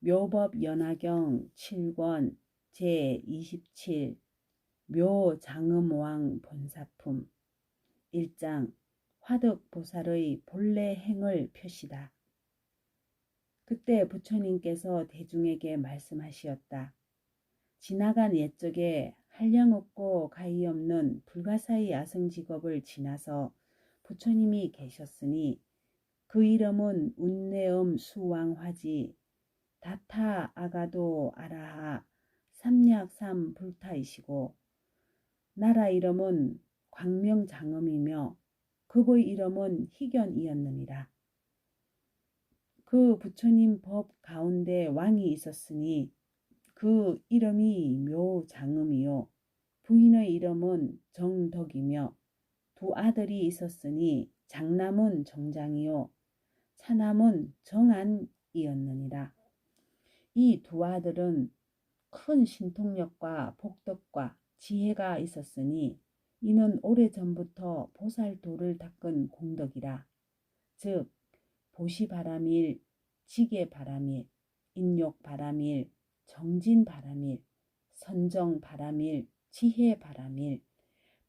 묘법 연화경 7권 제27 묘장음왕 본사품 1장 화덕보살의 본래 행을 표시다. 그때 부처님께서 대중에게 말씀하시었다. 지나간 옛적에 한량없고 가히 없는 불가사의 야성직업을 지나서 부처님이 계셨으니 그 이름은 운내음 수왕화지 다타 아가도 아라하 삼약삼 불타이시고 나라 이름은 광명장엄이며 그의 이름은 희견이었느니라. 그 부처님 법 가운데 왕이 있었으니 그 이름이 묘장엄이요 부인의 이름은 정덕이며 두 아들이 있었으니 장남은 정장이요 차남은 정안이었느니라. 이 두 아들은 큰 신통력과 복덕과 지혜가 있었으니 이는 오래전부터 보살도를 닦은 공덕이라. 즉 보시바라밀, 지게바라밀, 인욕바라밀, 정진바라밀, 선정바라밀, 지혜바라밀,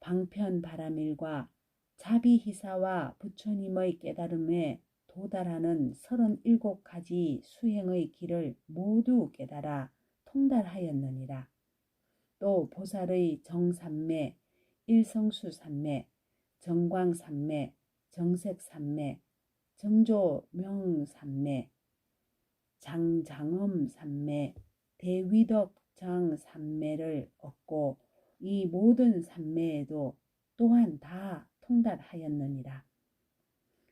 방편바라밀과 자비희사와 부처님의 깨달음에 도달하는 37가지 수행의 길을 모두 깨달아 통달하였느니라. 또 보살의 정삼매, 일성수삼매, 정광삼매, 정색삼매, 정조명삼매, 장장엄삼매, 대위덕장삼매를 얻고 이 모든 삼매에도 또한 다 통달하였느니라.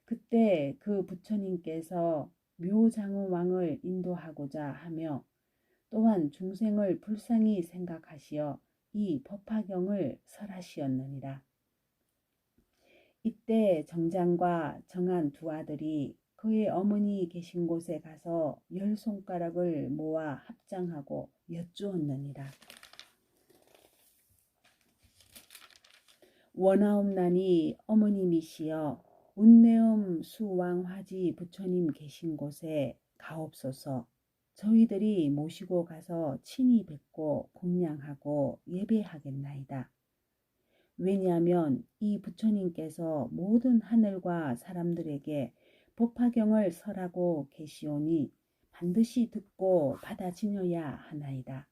그때 그 부처님께서 묘장엄왕을 인도하고자 하며 또한 중생을 불쌍히 생각하시어 이 법화경을 설하시었느니라. 이때 정장과 정안 두 아들이 그의 어머니 계신 곳에 가서 10손가락을 모아 합장하고 여쭈었느니라. 원하옵나니 어머님이시여 운내음 수왕화지 부처님 계신 곳에 가옵소서. 저희들이 모시고 가서 친히 뵙고 공양하고 예배하겠나이다. 왜냐하면 이 부처님께서 모든 하늘과 사람들에게 법화경을 설하고 계시오니 반드시 듣고 받아지녀야 하나이다.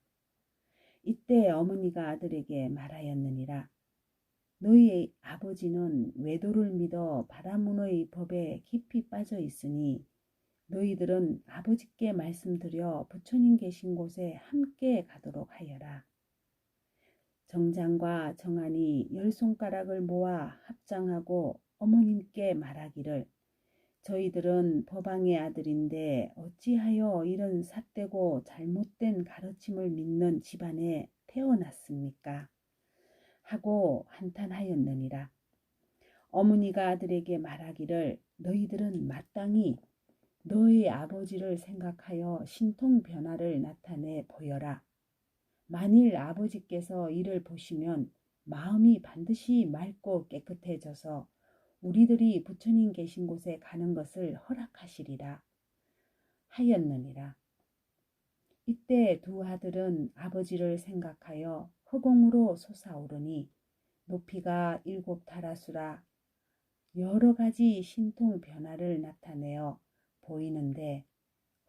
이때 어머니가 아들에게 말하였느니라. 너희의 아버지는 외도를 믿어 바라문의 법에 깊이 빠져 있으니 너희들은 아버지께 말씀드려 부처님 계신 곳에 함께 가도록 하여라. 정장과 정안이 10손가락을 모아 합장하고 어머님께 말하기를 저희들은 법왕의 아들인데 어찌하여 이런 삿되고 잘못된 가르침을 믿는 집안에 태어났습니까? 하고 한탄하였느니라. 어머니가 아들에게 말하기를 너희들은 마땅히 너의 아버지를 생각하여 신통 변화를 나타내 보여라. 만일 아버지께서 이를 보시면 마음이 반드시 맑고 깨끗해져서 우리들이 부처님 계신 곳에 가는 것을 허락하시리라 하였느니라. 이때 두 아들은 아버지를 생각하여 허공으로 솟아오르니 높이가 7타라수라 여러 가지 신통 변화를 나타내어 보이는데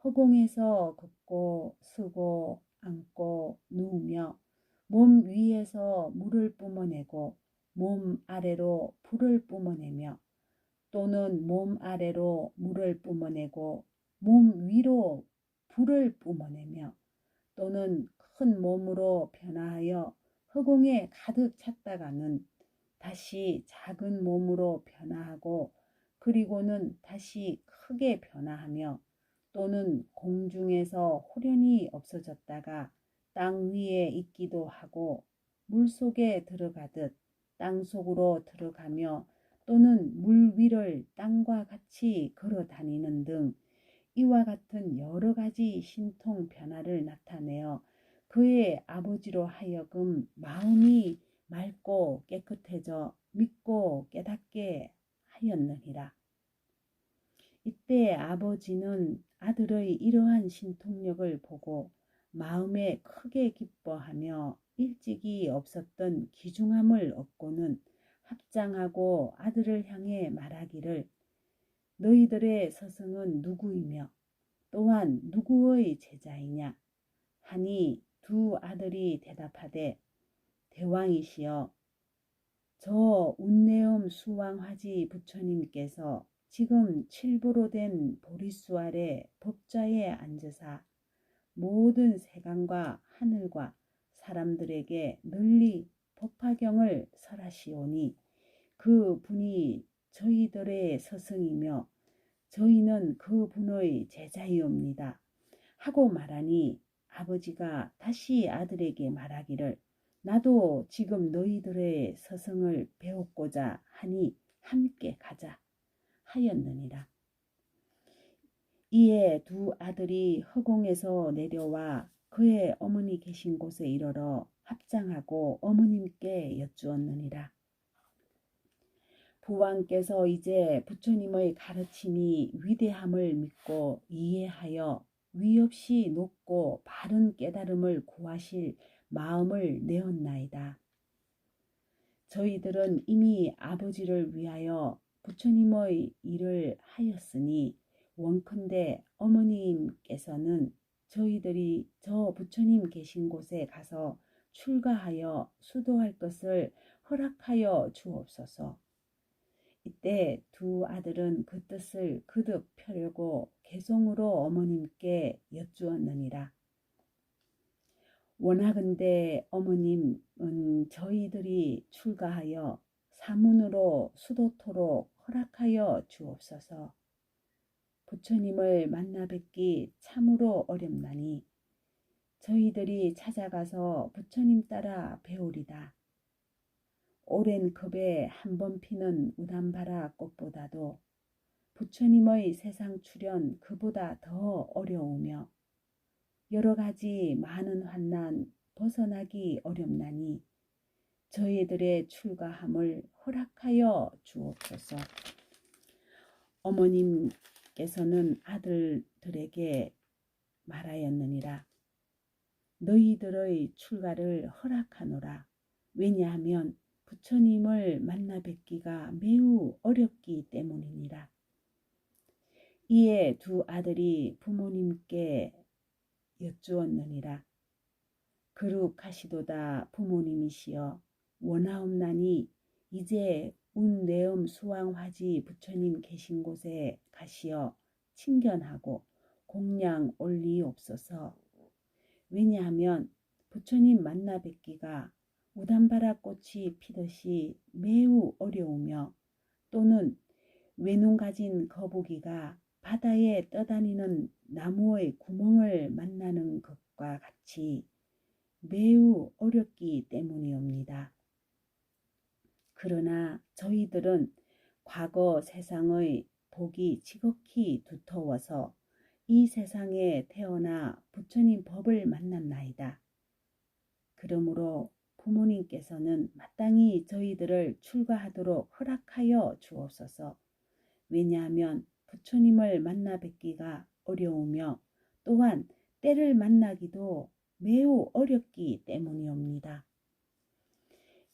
허공에서 걷고 서고 앉고 누우며 몸 위에서 물을 뿜어내고 몸 아래로 불을 뿜어내며 또는 몸 아래로 물을 뿜어내고 몸 위로 불을 뿜어내며 또는 큰 몸으로 변화하여 허공에 가득 찼다가는 다시 작은 몸으로 변화하고 그리고는 다시 크게 변화하며 또는 공중에서 호련히 없어졌다가 땅 위에 있기도 하고 물속에 들어가듯 땅속으로 들어가며 또는 물 위를 땅과 같이 걸어 다니는 등 이와 같은 여러 가지 신통 변화를 나타내어 그의 아버지로 하여금 마음이 맑고 깨끗해져 믿고 깨닫게 하였느니라. 이때 아버지는 아들의 이러한 신통력을 보고 마음에 크게 기뻐하며 일찍이 없었던 기중함을 얻고는 합장하고 아들을 향해 말하기를 너희들의 스승은 누구이며 또한 누구의 제자이냐 하니 두 아들이 대답하되 대왕이시여 저 운내음 수왕화지 부처님께서 지금 칠부로 된 보리수 아래 법좌에 앉으사 모든 세간과 하늘과 사람들에게 널리 법화경을 설하시오니 그 분이 저희들의 스승이며 저희는 그 분의 제자이옵니다. 하고 말하니 아버지가 다시 아들에게 말하기를 나도 지금 너희들의 스승을 배우고자 하니 함께 가자 하였느니라. 이에 두 아들이 허공에서 내려와 그의 어머니 계신 곳에 이르러 합장하고 어머님께 여쭈었느니라. 부왕께서 이제 부처님의 가르침이 위대함을 믿고 이해하여 위없이 높고 바른 깨달음을 구하실 마음을 내었나이다. 저희들은 이미 아버지를 위하여 부처님의 일을 하였으니 원컨대 어머님께서는 저희들이 저 부처님 계신 곳에 가서 출가하여 수도할 것을 허락하여 주옵소서. 이때 두 아들은 그 뜻을 거듭 펴려고 개송으로 어머님께 여쭈었느니라. 원하건대 어머님은 저희들이 출가하여 사문으로 수도토록 허락하여 주옵소서. 부처님을 만나 뵙기 참으로 어렵나니 저희들이 찾아가서 부처님 따라 배우리다. 오랜 급에 한 번 피는 우담바라 꽃보다도 부처님의 세상 출현 그보다 더 어려우며 여러 가지 많은 환난 벗어나기 어렵나니 저희들의 출가함을 허락하여 주옵소서. 어머님께서는 아들들에게 말하였느니라. 너희들의 출가를 허락하노라. 왜냐하면 부처님을 만나 뵙기가 매우 어렵기 때문이니라. 이에 두 아들이 부모님께 여쭈었느니라. 거룩하시도다 부모님이시여 원하옵나니 이제 운내음 수왕화지 부처님 계신 곳에 가시어 친견하고 공양 올리옵소서. 왜냐하면 부처님 만나 뵙기가 우담바라 꽃이 피듯이 매우 어려우며 또는 외눈 가진 거북이가 바다에 떠다니는 나무의 구멍을 만나는 것과 같이 매우 어렵기 때문이옵니다. 그러나 저희들은 과거 세상의 복이 지극히 두터워서 이 세상에 태어나 부처님 법을 만났나이다. 그러므로 부모님께서는 마땅히 저희들을 출가하도록 허락하여 주옵소서. 왜냐하면 부처님을 만나 뵙기가 어려우며 또한 때를 만나기도 매우 어렵기 때문이옵니다.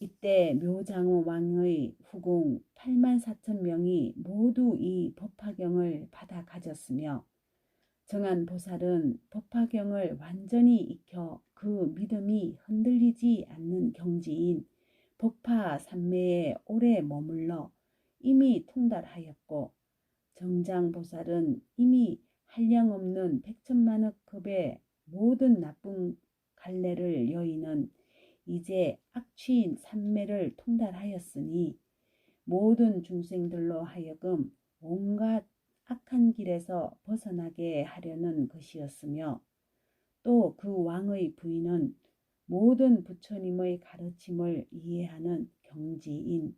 이때 묘장호 왕의 후궁 84,000명이 모두 이 법화경을 받아 가졌으며 정한보살은 법화경을 완전히 익혀 그 믿음이 흔들리지 않는 경지인 법화산매에 오래 머물러 이미 통달하였고 정장보살은 이미 한량없는 백천만억급의 모든 나쁜 갈래를 여의는 이제 악취인 산매를 통달하였으니 모든 중생들로 하여금 온갖 악한 길에서 벗어나게 하려는 것이었으며 또 그 왕의 부인은 모든 부처님의 가르침을 이해하는 경지인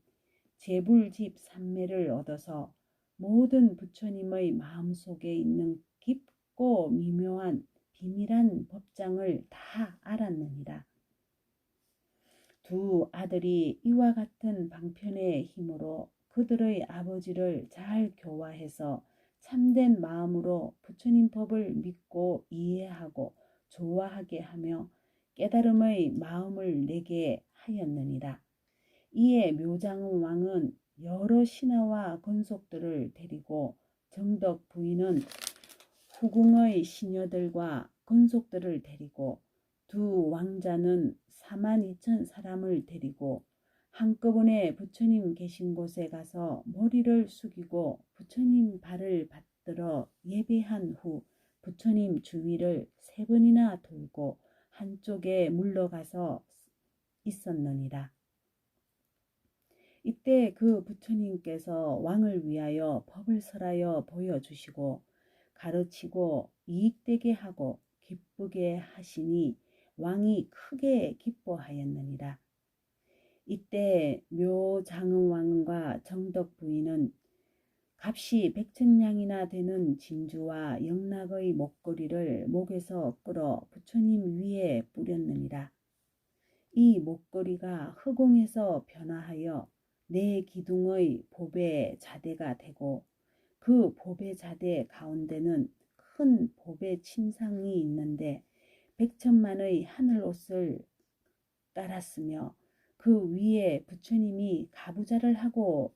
재불집 산매를 얻어서 모든 부처님의 마음속에 있는 깊고 미묘한 비밀한 법장을 다 알았느니라. 두 아들이 이와 같은 방편의 힘으로 그들의 아버지를 잘 교화해서 참된 마음으로 부처님 법을 믿고 이해하고 좋아하게 하며 깨달음의 마음을 내게 하였느니라. 이에 묘장의 왕은 여러 신하와 권속들을 데리고 정덕 부인은 후궁의 시녀들과 권속들을 데리고 두 왕자는 42,000 사람을 데리고 한꺼번에 부처님 계신 곳에 가서 머리를 숙이고 부처님 발을 받들어 예배한 후 부처님 주위를 3번이나 돌고 한쪽에 물러가서 있었느니라. 이때 그 부처님께서 왕을 위하여 법을 설하여 보여주시고 가르치고 이익되게 하고 기쁘게 하시니 왕이 크게 기뻐하였느니라. 이때 묘장의왕과 정덕 부인은 값이 100,000냥이나 되는 진주와 영락의 목걸이를 목에서 끌어 부처님 위에 뿌렸느니라. 이 목걸이가 흑공에서 변화하여 네 기둥의 보배 자대가 되고 그 보배 자대 가운데는 큰 보배 침상이 있는데 100천만의 하늘옷을 깔았으며 그 위에 부처님이 가부좌를 하고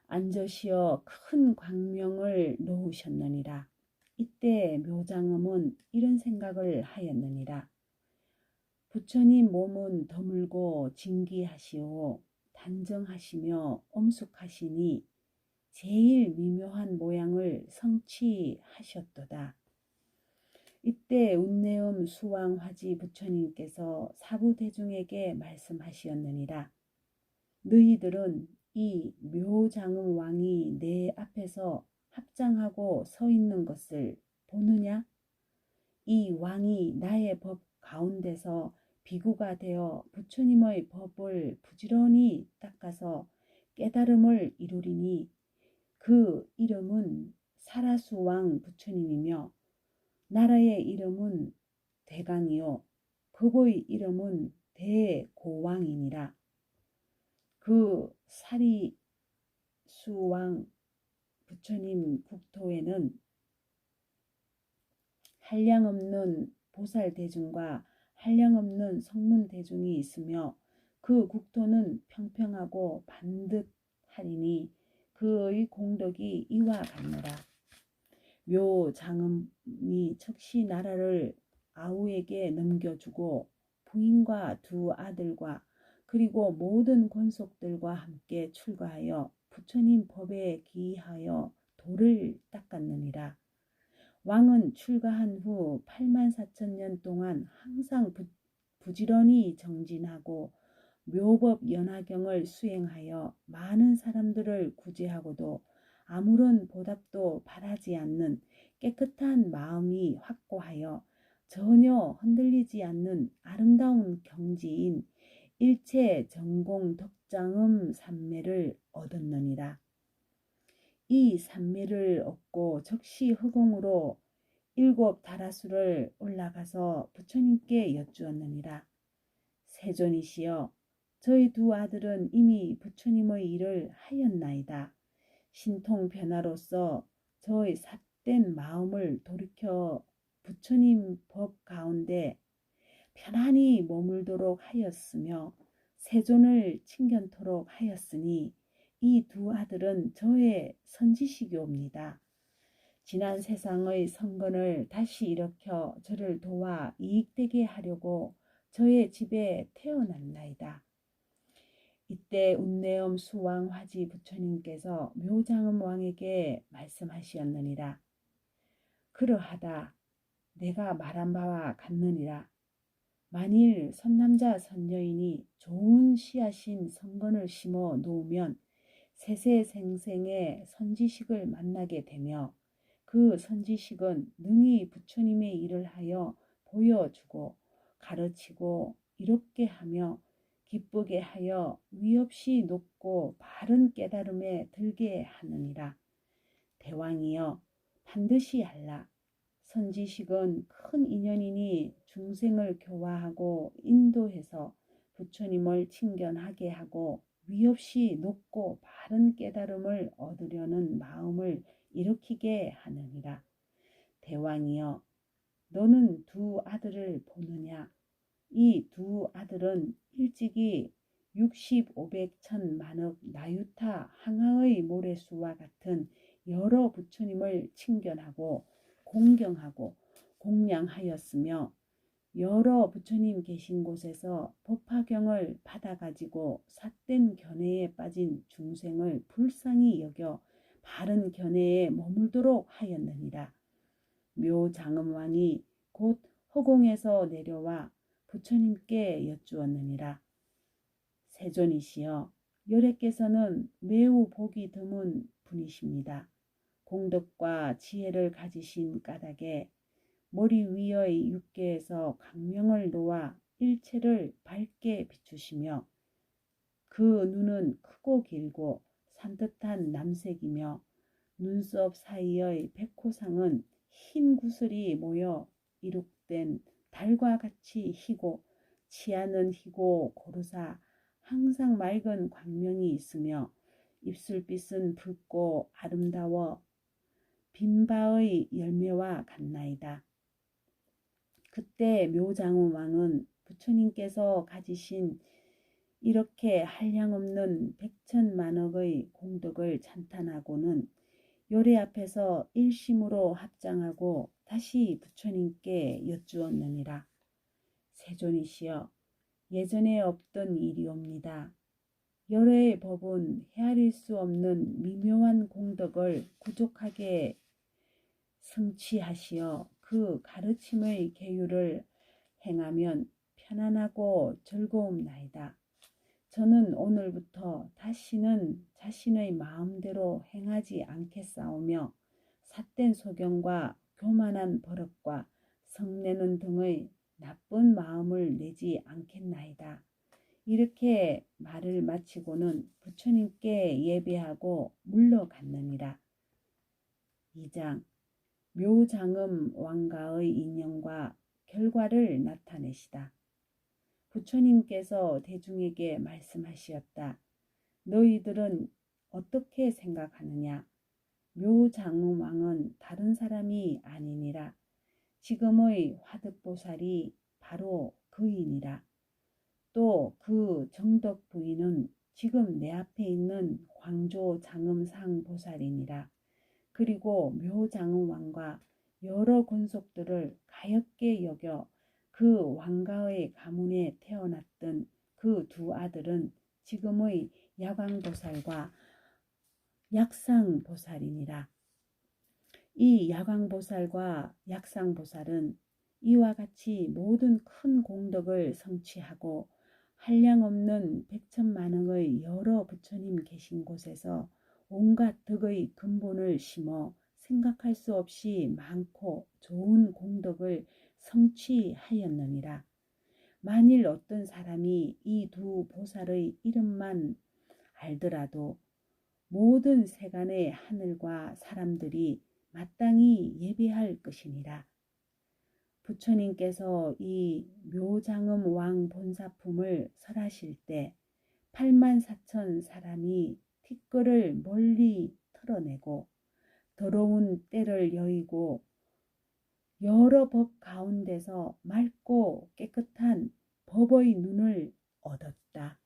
앉으시어 큰 광명을 놓으셨느니라. 이때 묘장엄은 이런 생각을 하였느니라. 부처님 몸은 드물고 진기하시오 단정하시며 엄숙하시니 제일 미묘한 모양을 성취하셨도다. 이때 운내음 수왕화지 부처님께서 사부대중에게 말씀하시었느니라. 너희들은 이 묘장음 왕이 내 앞에서 합장하고 서 있는 것을 보느냐? 이 왕이 나의 법 가운데서 비구가 되어 부처님의 법을 부지런히 닦아서 깨달음을 이루리니 그 이름은 사라수왕 부처님이며 나라의 이름은 대강이요 법의 이름은 대고왕이니라. 그 사리수왕 부처님 국토에는 한량없는 보살대중과 한량없는 성문대중이 있으며 그 국토는 평평하고 반듯하리니 그의 공덕이 이와 같노라. 묘장음이 즉시 나라를 아우에게 넘겨주고 부인과 두 아들과 그리고 모든 권속들과 함께 출가하여 부처님 법에 기하여 도를 닦았느니라. 왕은 출가한 후 84,000년 동안 항상 부지런히 정진하고 묘법 연화경을 수행하여 많은 사람들을 구제하고도 아무런 보답도 바라지 않는 깨끗한 마음이 확고하여 전혀 흔들리지 않는 아름다운 경지인 일체 전공 덕장음 삼매를 얻었느니라. 이 삼매를 얻고 즉시 흑공으로 7 다라수를 올라가서 부처님께 여쭈었느니라. 세존이시여, 저희 두 아들은 이미 부처님의 일을 하였나이다. 신통 변화로서 저의 삿된 마음을 돌이켜 부처님 법 가운데 편안히 머물도록 하였으며 세존을 칭견토록 하였으니 이 두 아들은 저의 선지식이옵니다. 지난 세상의 성건을 다시 일으켜 저를 도와 이익되게 하려고 저의 집에 태어났나이다. 이때 운내엄 수왕 화지 부처님께서 묘장음 왕에게 말씀하시었느니라. 그러하다 내가 말한 바와 같느니라. 만일 선남자 선녀인이 좋은 씨앗인 성건을 심어 놓으면 세세생생의 선지식을 만나게 되며 그 선지식은 능히 부처님의 일을 하여 보여주고 가르치고 이롭게 하며 기쁘게 하여 위없이 높고 바른 깨달음에 들게 하느니라. 대왕이여 반드시 알라. 선지식은 큰 인연이니 중생을 교화하고 인도해서 부처님을 칭견하게 하고 위없이 높고 바른 깨달음을 얻으려는 마음을 일으키게 하느니라. 대왕이여, 너는 두 아들을 보느냐? 이 두 아들은 일찍이 60, 500, 1000, 만억, 나유타, 항아의 모래수와 같은 여러 부처님을 칭견하고 공경하고 공양하였으며 여러 부처님 계신 곳에서 법화경을 받아가지고 삿된 견해에 빠진 중생을 불쌍히 여겨 바른 견해에 머물도록 하였느니라. 묘장엄왕이 곧 허공에서 내려와 부처님께 여쭈었느니라. 세존이시여, 열애께서는 매우 복이 드문 분이십니다. 공덕과 지혜를 가지신 까닭에 머리 위의 육계에서 광명을 놓아 일체를 밝게 비추시며 그 눈은 크고 길고 산뜻한 남색이며 눈썹 사이의 백호상은 흰 구슬이 모여 이룩된 달과 같이 희고 치아는 희고 고르사 항상 맑은 광명이 있으며 입술빛은 붉고 아름다워 빈바의 열매와 같나이다. 그때 묘장엄왕은 부처님께서 가지신 이렇게 한량없는 백천만억의 공덕을 찬탄하고는 요래 앞에서 일심으로 합장하고 다시 부처님께 여쭈었느니라. 세존이시여, 예전에 없던 일이옵니다. 열애의 법은 헤아릴 수 없는 미묘한 공덕을 구족하게 성취하시어 그 가르침의 계율을 행하면 편안하고 즐거움나이다. 저는 오늘부터 다시는 자신의 마음대로 행하지 않겠사오며 삿된 소견과 교만한 버릇과 성내는 등의 나쁜 마음을 내지 않겠나이다. 이렇게 말을 마치고는 부처님께 예배하고 물러갔느니라. 2장 묘장엄 왕가의 인연과 결과를 나타내시다. 부처님께서 대중에게 말씀하시었다. 너희들은 어떻게 생각하느냐? 묘장엄 왕은 다른 사람이 아니니라. 지금의 화득보살이 바로 그이니라. 또 그 정덕 부인은 지금 내 앞에 있는 광조 장엄상 보살이니라. 그리고 묘장엄 왕과 여러 권속들을 가엾게 여겨 그 왕가의 가문에 태어났던 그 두 아들은 지금의 야광보살과 약상보살이니라. 이 야광보살과 약상보살은 이와 같이 모든 큰 공덕을 성취하고 한량없는 백천만억의 여러 부처님 계신 곳에서 온갖 덕의 근본을 심어 생각할 수 없이 많고 좋은 공덕을 성취하였느니라. 만일 어떤 사람이 이 두 보살의 이름만 알더라도 모든 세간의 하늘과 사람들이 마땅히 예배할 것이니라. 부처님께서 이 묘장엄 왕 본사품을 설하실 때 84,000 사람이 티끌을 멀리 털어내고 더러운 때를 여의고 여러 법 가운데서 맑고 깨끗한 법의 눈을 얻었다.